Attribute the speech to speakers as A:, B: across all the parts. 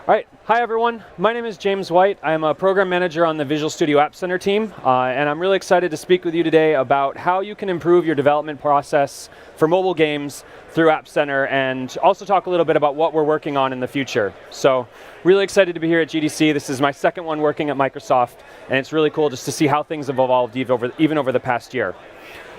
A: All right, hi everyone. My name is James White. I'm a program manager on the Visual Studio App Center team, and I'm really excited to speak with you today about how you can improve your development process for mobile games through App Center, and also talk a little bit about what we're working on in the future. So, really excited to be here at GDC. This is my second one working at Microsoft, and it's really cool just to see how things have evolved even over the past year.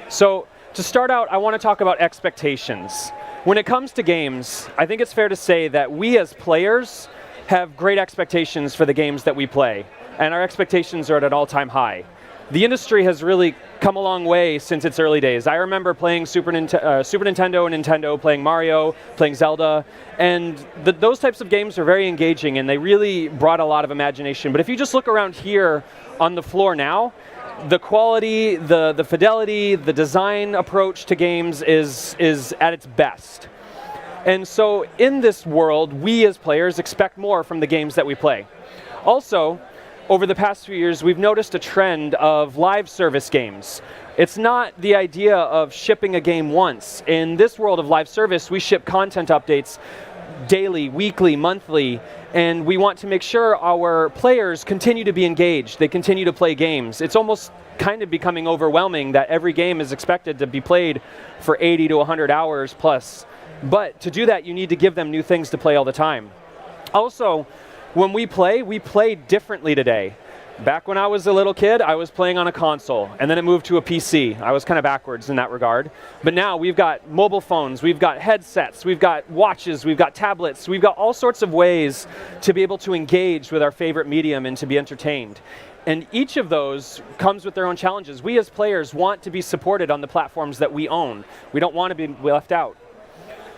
A: So, to start out, I want to talk about expectations. When it comes to games, I think it's fair to say that we as players have great expectations for the games that we play, and our expectations are at an all-time high. The industry has really come a long way since its early days. I remember playing Super Nintendo and Nintendo, playing Mario, playing Zelda, and those types of games are very engaging, and they really brought a lot of imagination. But if you just look around here on the floor now, the quality, the fidelity, the design approach to games is at its best. And so in this world, we as players expect more from the games that we play. Also, over the past few years, we've noticed a trend of live service games. It's not the idea of shipping a game once. In this world of live service, we ship content updates daily, weekly, monthly, and we want to make sure our players continue to be engaged. They continue to play games. It's almost kind of becoming overwhelming that every game is expected to be played for 80 to 100 hours plus. But to do that, you need to give them new things to play all the time. Also, when we play differently today. Back when I was a little kid, I was playing on a console, and then it moved to a PC. I was kind of backwards in that regard. But now we've got mobile phones, we've got headsets, we've got watches, we've got tablets, we've got all sorts of ways to be able to engage with our favorite medium and to be entertained. And each of those comes with their own challenges. We as players want to be supported on the platforms that we own. We don't want to be left out.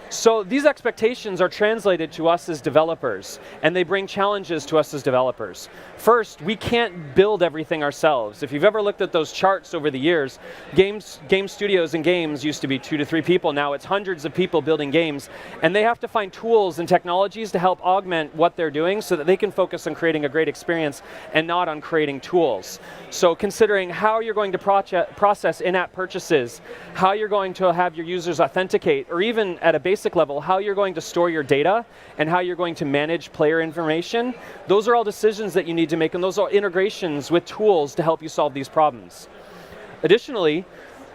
A: So these expectations are translated to us as developers, and they bring challenges to us as developers. First, we can't build everything ourselves. If you've ever looked at those charts over the years, game studios and games used to be 2 to 3 people. Now it's hundreds of people building games, and they have to find tools and technologies to help augment what they're doing so that they can focus on creating a great experience and not on creating tools. So considering how you're going to process in-app purchases, how you're going to have your users authenticate, or even at a basic level, how you're going to store your data and how you're going to manage player information, those are all decisions that you need to make, and those are integrations with tools to help you solve these problems. Additionally,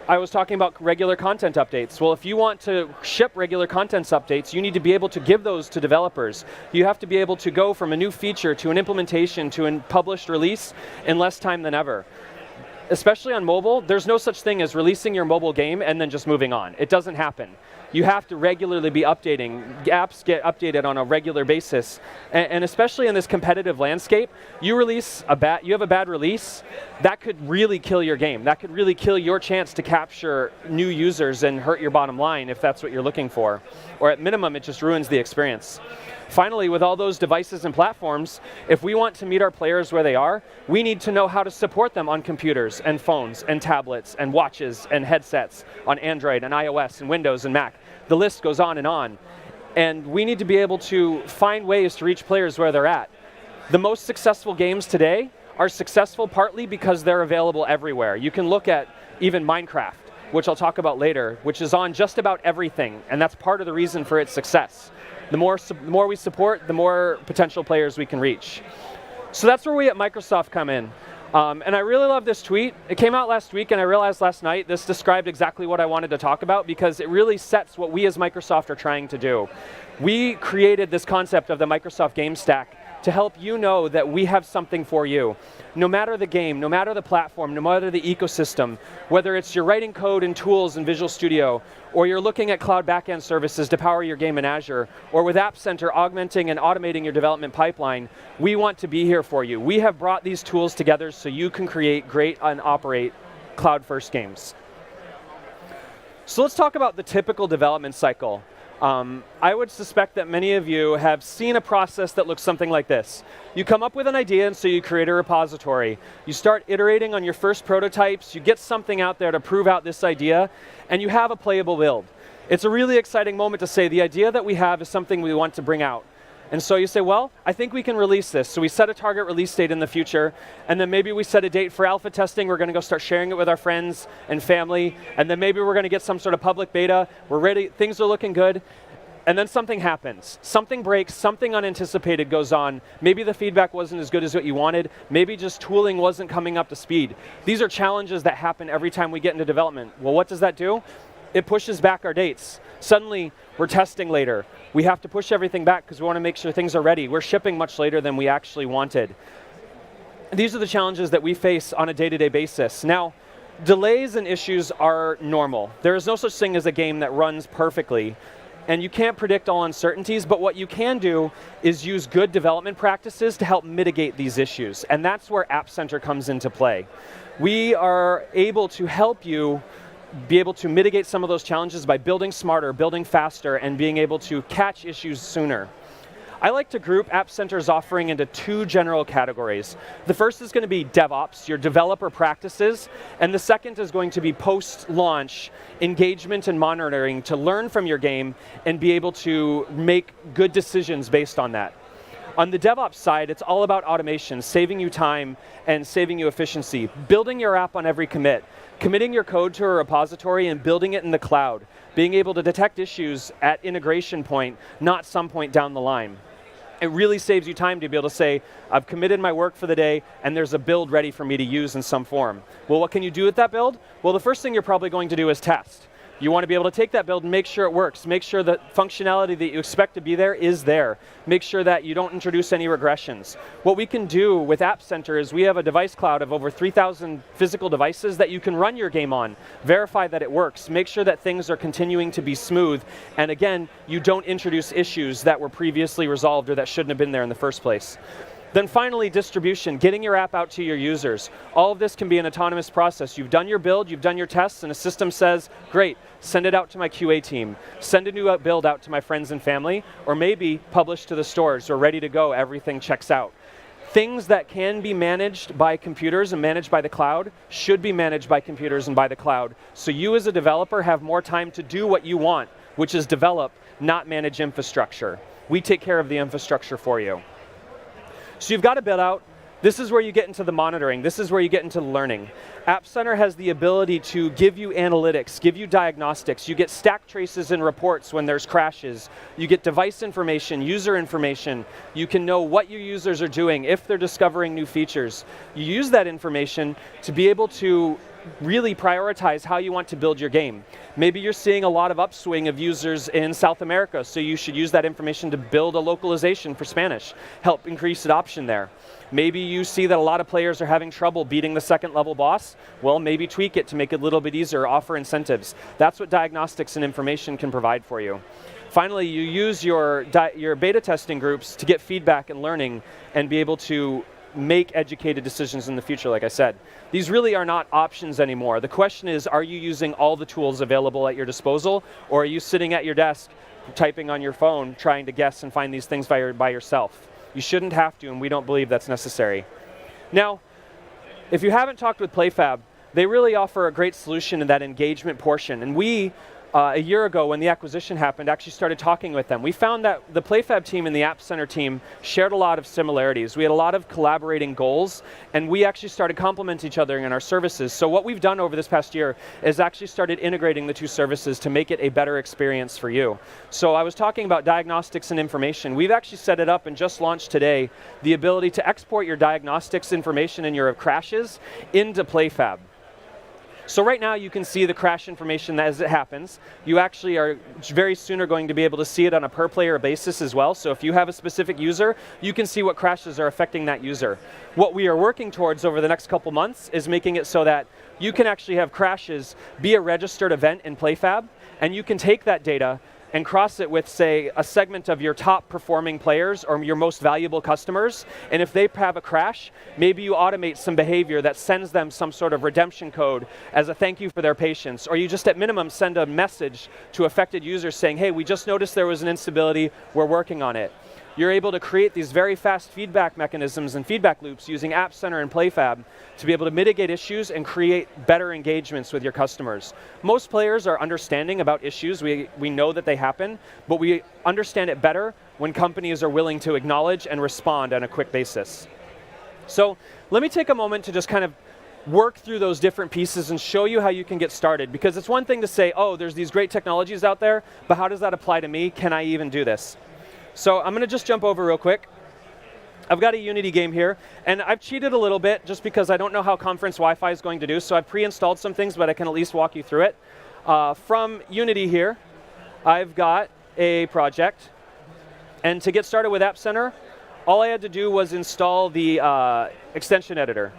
A: I was talking about regular content updates. Well, if you want to ship regular content updates, you need to be able to give those to developers. You have to be able to go from a new feature to an implementation to a published release in less time than ever. Especially on mobile, there's no such thing as releasing your mobile game and then just moving on. It doesn't happen. You have to regularly be updating. Apps get updated on a regular basis. And especially in this competitive landscape, you have a bad release, that could really kill your game. That could really kill your chance to capture new users and hurt your bottom line if that's what you're looking for. Or at minimum, it just ruins the experience. Finally, with all those devices and platforms, if we want to meet our players where they are, we need to know how to support them on computers and phones and tablets and watches and headsets on Android and iOS and Windows and Mac. The list goes on. And we need to be able to find ways to reach players where they're at. The most successful games today are successful partly because they're available everywhere. You can look at even Minecraft, which I'll talk about later, which is on just about everything, and that's part of the reason for its success. The more we support, the more potential players we can reach. So that's where we at Microsoft come in. And I really love this tweet. It came out last week, and I realized last night this described exactly what I wanted to talk about because it really sets what we as Microsoft are trying to do. We created this concept of the Microsoft Game Stack to help you know that we have something for you. No matter the game, no matter the platform, no matter the ecosystem, whether it's you're writing code and tools in Visual Studio, or you're looking at cloud backend services to power your game in Azure, or with App Center augmenting and automating your development pipeline, we want to be here for you. We have brought these tools together so you can create great and operate cloud-first games. So let's talk about the typical development cycle. I would suspect that many of you have seen a process that looks something like this. You come up with an idea, and so you create a repository. You start iterating on your first prototypes, you get something out there to prove out this idea, and you have a playable build. It's a really exciting moment to say the idea that we have is something we want to bring out. And so you say, well, I think we can release this. So we set a target release date in the future, and then maybe we set a date for alpha testing. We're going to go start sharing it with our friends and family, and then maybe we're going to get some sort of public beta. We're ready. Things are looking good. And then something happens. Something breaks, something unanticipated goes on. Maybe the feedback wasn't as good as what you wanted. Maybe just tooling wasn't coming up to speed. These are challenges that happen every time we get into development. Well, what does that do? It pushes back our dates. Suddenly, we're testing later. We have to push everything back because we want to make sure things are ready. We're shipping much later than we actually wanted. These are the challenges that we face on a day-to-day basis. Now, delays and issues are normal. There is no such thing as a game that runs perfectly. And you can't predict all uncertainties, but what you can do is use good development practices to help mitigate these issues. And that's where App Center comes into play. We are able to help you be able to mitigate some of those challenges by building smarter, building faster, and being able to catch issues sooner. I like to group App Center's offering into two general categories. The first is going to be DevOps, your developer practices, and the second is going to be post-launch engagement and monitoring to learn from your game and be able to make good decisions based on that. On the DevOps side, it's all about automation, saving you time and saving you efficiency, building your app on every commit, committing your code to a repository and building it in the cloud, being able to detect issues at integration point, not some point down the line. It really saves you time to be able to say, I've committed my work for the day, and there's a build ready for me to use in some form. Well, what can you do with that build? Well, the first thing you're probably going to do is test. You want to be able to take that build and make sure it works. Make sure that functionality that you expect to be there is there. Make sure that you don't introduce any regressions. What we can do with App Center is we have a device cloud of over 3,000 physical devices that you can run your game on. Verify that it works. Make sure that things are continuing to be smooth. And again, you don't introduce issues that were previously resolved or that shouldn't have been there in the first place. Then finally, distribution, getting your app out to your users. All of this can be an autonomous process. You've done your build, you've done your tests, and a system says, great, send it out to my QA team. Send a new build out to my friends and family, or maybe publish to the stores, or ready to go, everything checks out. Things that can be managed by computers and managed by the cloud should be managed by computers and by the cloud. So you as a developer have more time to do what you want, which is develop, not manage infrastructure. We take care of the infrastructure for you. So you've got a build out. This is where you get into the monitoring. This is where you get into the learning. App Center has the ability to give you analytics, give you diagnostics. You get stack traces and reports when there's crashes. You get device information, user information. You can know what your users are doing, if they're discovering new features. You use that information to be able to really prioritize how you want to build your game. Maybe you're seeing a lot of upswing of users in South America, so you should use that information to build a localization for Spanish, help increase adoption there. Maybe you see that a lot of players are having trouble beating the second level boss. Well, maybe tweak it to make it a little bit easier, offer incentives. That's what diagnostics and information can provide for you. Finally, you use your beta testing groups to get feedback and learning and be able to make educated decisions in the future, like I said. These really are not options anymore. The question is, are you using all the tools available at your disposal, or are you sitting at your desk, typing on your phone, trying to guess and find these things by yourself? You shouldn't have to, and we don't believe that's necessary. Now, if you haven't talked with PlayFab, they really offer a great solution in that engagement portion, and we, a year ago when the acquisition happened, actually started talking with them. We found that the PlayFab team and the App Center team shared a lot of similarities. We had a lot of collaborating goals, and we actually started complementing each other in our services. So what we've done over this past year is actually started integrating the two services to make it a better experience for you. So I was talking about diagnostics and information. We've actually set it up and just launched today the ability to export your diagnostics information and your crashes into PlayFab. So right now you can see the crash information as it happens. You actually are very soon are going to be able to see it on a per player basis as well. So if you have a specific user, you can see what crashes are affecting that user. What we are working towards over the next couple months is making it so that you can actually have crashes be a registered event in PlayFab, and you can take that data and cross it with, say, a segment of your top performing players or your most valuable customers. And if they have a crash, maybe you automate some behavior that sends them some sort of redemption code as a thank you for their patience. Or you just at minimum send a message to affected users saying, hey, we just noticed there was an instability, we're working on it. You're able to create these very fast feedback mechanisms and feedback loops using App Center and PlayFab to be able to mitigate issues and create better engagements with your customers. Most players are understanding about issues. We know that they happen, but we understand it better when companies are willing to acknowledge and respond on a quick basis. So let me take a moment to just kind of work through those different pieces and show you how you can get started. Because it's one thing to say, oh, there's these great technologies out there, but how does that apply to me? Can I even do this? So I'm going to just jump over real quick. I've got a Unity game here, and I've cheated a little bit just because I don't know how conference Wi-Fi is going to do, so I've pre-installed some things, but I can at least walk you through it. From Unity here, I've got a project, and to get started with App Center, all I had to do was install the extension editor.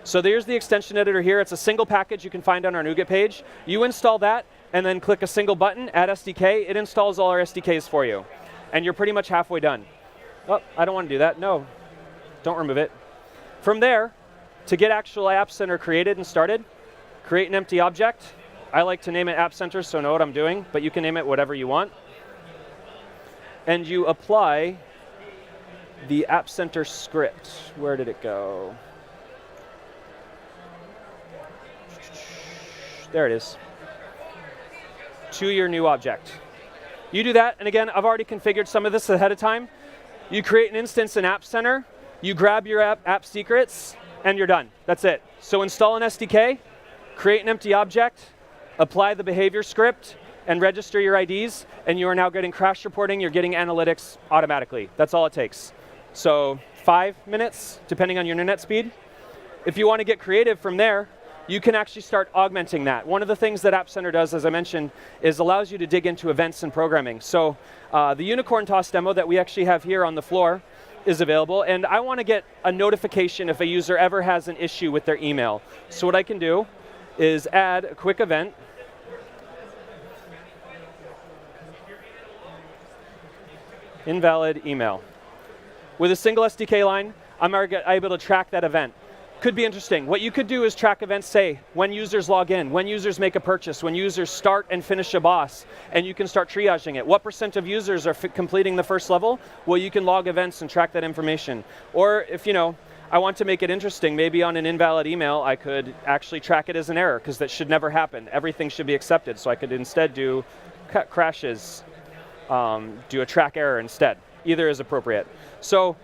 A: So there's the extension editor here. It's a single package you can find on our NuGet page. You install that, and then click a single button, add SDK. It installs all our SDKs for you, and you're pretty much halfway done. Oh, I don't want to do that. No, don't remove it. From there, to get actual App Center created and started, create an empty object. I like to name it App Center so I know what I'm doing, but you can name it whatever you want. And you apply the App Center script. Where did it go? There it is. To your new object. You do that, and again, I've already configured some of this ahead of time. You create an instance in App Center, you grab your app secrets, and you're done. That's it. So install an SDK, create an empty object, apply the behavior script, and register your IDs, and you are now getting crash reporting, you're getting analytics automatically. That's all it takes. So 5 minutes, depending on your internet speed. If you want to get creative from there, you can actually start augmenting that. One of the things that App Center does, as I mentioned, is allows you to dig into events and programming. So the unicorn toss demo that we actually have here on the floor is available, and I want to get a notification if a user ever has an issue with their email. So what I can do is add a quick event. Invalid email. With a single SDK line, I'm able to track that event. Could be interesting. What you could do is track events, say, when users log in, when users make a purchase, when users start and finish a boss, and you can start triaging it. What % of users are completing the first level? Well, you can log events and track that information. Or if, I want to make it interesting, maybe on an invalid email, I could actually track it as an error, because that should never happen. Everything should be accepted, so I could instead do crashes, do a track error instead. Either is appropriate. So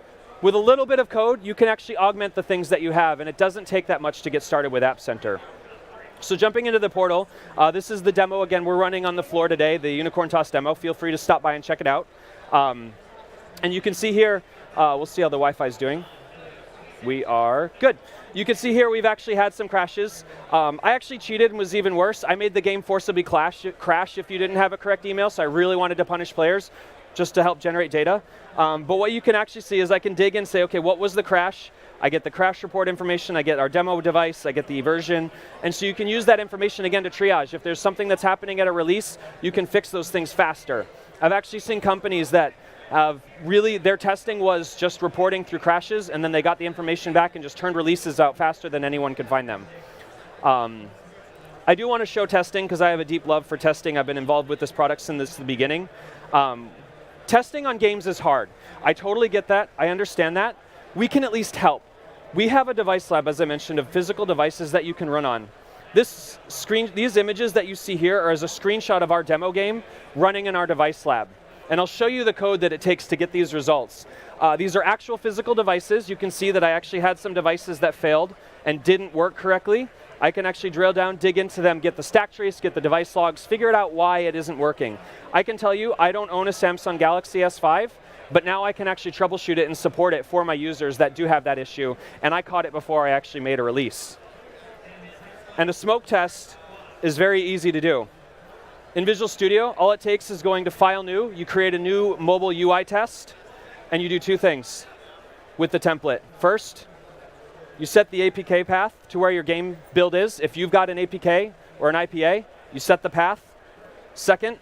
A: with a little bit of code, you can actually augment the things that you have, and it doesn't take that much to get started with App Center. So jumping into the portal, this is the demo, again, we're running on the floor today, the Unicorn Toss demo. Feel free to stop by and check it out. And you can see here, we'll see how the Wi-Fi is doing. We are good. You can see here we've actually had some crashes. I actually cheated and was even worse. I made the game forcibly crash if you didn't have a correct email, so I really wanted to punish players just to help generate data. But what you can actually see is I can dig in and say, okay, what was the crash? I get the crash report information, I get our demo device, I get the version, and so you can use that information again to triage. If there's something that's happening at a release, you can fix those things faster. I've actually seen companies that have their testing was just reporting through crashes, and then they got the information back and just turned releases out faster than anyone could find them. I do want to show testing because I have a deep love for testing. I've been involved with this product since the beginning. Testing on games is hard. I totally get that. I understand that. We can at least help. We have a device lab, as I mentioned, of physical devices that you can run on. These images that you see here are as a screenshot of our demo game running in our device lab. And I'll show you the code that it takes to get these results. These are actual physical devices. You can see that I actually had some devices that failed and didn't work correctly. I can actually drill down, dig into them, get the stack trace, get the device logs, figure it out why it isn't working. I can tell you I don't own a Samsung Galaxy S5, but now I can actually troubleshoot it and support it for my users that do have that issue, and I caught it before I actually made a release. And a smoke test is very easy to do. In Visual Studio, all it takes is going to File New, you create a new mobile UI test, and you do two things with the template. First, you set the APK path to where your game build is. If you've got an APK or an IPA, you set the path. Second,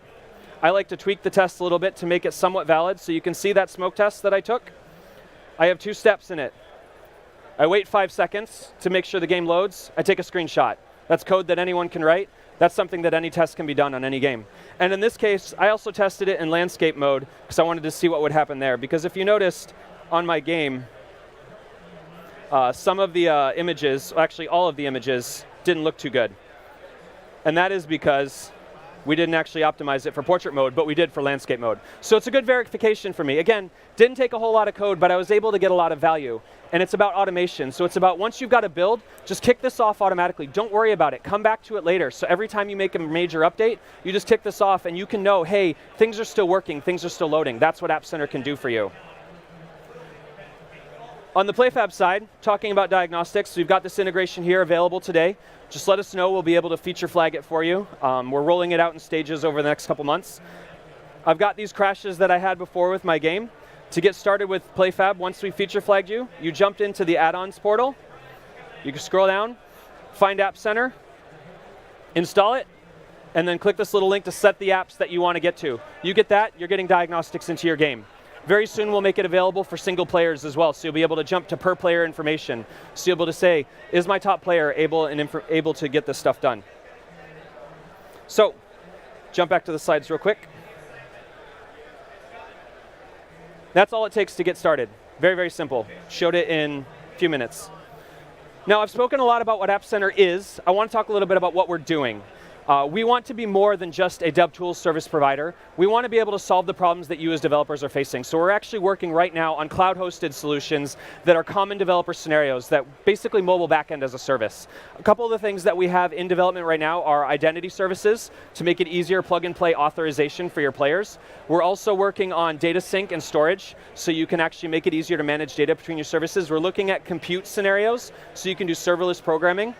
A: I like to tweak the test a little bit to make it somewhat valid, so you can see that smoke test that I took. I have 2 steps in it. I wait 5 seconds to make sure the game loads. I take a screenshot. That's code that anyone can write. That's something that any test can be done on any game. And in this case, I also tested it in landscape mode because I wanted to see what would happen there. Because if you noticed on my game, some of the images, actually all of the images, didn't look too good. And that is because We didn't actually optimize it for portrait mode, but we did for landscape mode. So it's a good verification for me. Again, didn't take a whole lot of code, but I was able to get a lot of value. And it's about automation. So it's about once you've got a build, just kick this off automatically. Don't worry about it. Come back to it later. So every time you make a major update, you just kick this off and you can know, hey, things are still working, things are still loading. That's what App Center can do for you. On the PlayFab side, talking about diagnostics, we've got this integration here available today. Just let us know. We'll be able to feature flag it for you. We're rolling it out in stages over the next couple months. I've got these crashes that I had before with my game. To get started with PlayFab, once we feature flagged you, you jumped into the add-ons portal. You can scroll down, find App Center, install it, and then click this little link to set the apps that you want to get to. You get that, you're getting diagnostics into your game. Very soon we'll make it available for single players as well, so you'll be able to jump to per player information. So you'll be able to say, is my top player able to get this stuff done? So, jump back to the slides real quick. That's all it takes to get started. Very, very simple. Showed it in a few minutes. Now, I've spoken a lot about what App Center is. I want to talk a little bit about what we're doing. We want to be more than just a dev tools service provider. We want to be able to solve the problems that you as developers are facing. So we're actually working right now on cloud-hosted solutions that are common developer scenarios, that basically mobile backend as a service. A couple of the things that we have in development right now are identity services to make it easier plug-and-play authorization for your players. We're also working on data sync and storage, so you can actually make it easier to manage data between your services. We're looking at compute scenarios, so you can do serverless programming,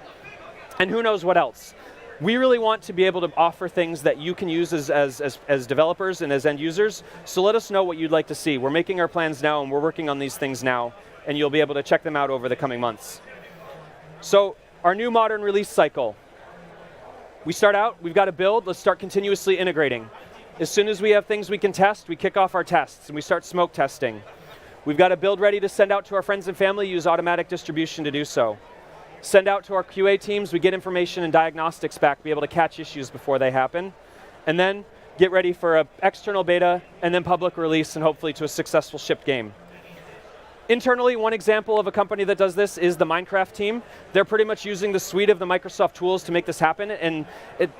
A: and who knows what else. We really want to be able to offer things that you can use as developers and as end users, so let us know what you'd like to see. We're making our plans now, and we're working on these things now, and you'll be able to check them out over the coming months. So our new modern release cycle. We start out, we've got to build, let's start continuously integrating. As soon as we have things we can test, we kick off our tests, and we start smoke testing. We've got a build ready to send out to our friends and family, use automatic distribution to do so. Send out to our QA teams, we get information and diagnostics back, be able to catch issues before they happen. And then get ready for an external beta, and then public release, and hopefully to a successful shipped game. Internally, one example of a company that does this is the Minecraft team. They're pretty much using the suite of the Microsoft tools to make this happen. And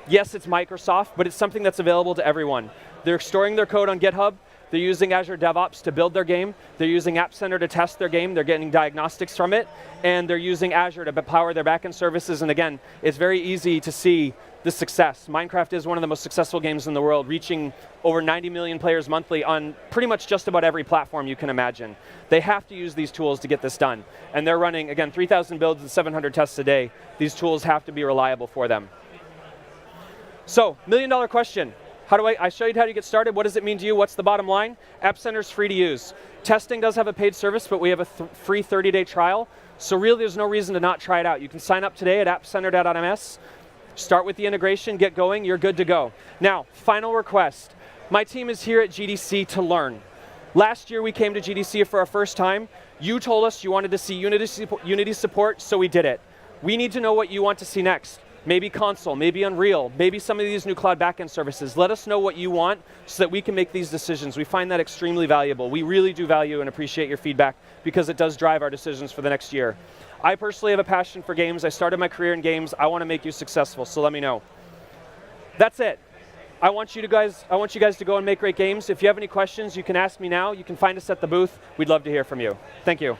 A: yes, it's Microsoft, but it's something that's available to everyone. They're storing their code on GitHub. They're using Azure DevOps to build their game. They're using App Center to test their game. They're getting diagnostics from it. And they're using Azure to power their backend services. And again, it's very easy to see the success. Minecraft is one of the most successful games in the world, reaching over 90 million players monthly on pretty much just about every platform you can imagine. They have to use these tools to get this done. And they're running, again, 3,000 builds and 700 tests a day. These tools have to be reliable for them. So, $1 million question. I showed you how to get started. What does it mean to you? What's the bottom line? App Center's free to use. Testing does have a paid service, but we have a free 30-day trial. So really, there's no reason to not try it out. You can sign up today at appcenter.ms. Start with the integration, get going, you're good to go. Now, final request. My team is here at GDC to learn. Last year, we came to GDC for our first time. You told us you wanted to see Unity support, so we did it. We need to know what you want to see next. Maybe console, maybe Unreal, maybe some of these new cloud backend services. Let us know what you want so that we can make these decisions. We find that extremely valuable. We really do value and appreciate your feedback because it does drive our decisions for the next year. I personally have a passion for games. I started my career in games. I want to make you successful, so let me know. That's it. I want you guys to go and make great games. If you have any questions, you can ask me now. You can find us at the booth. We'd love to hear from you. Thank you.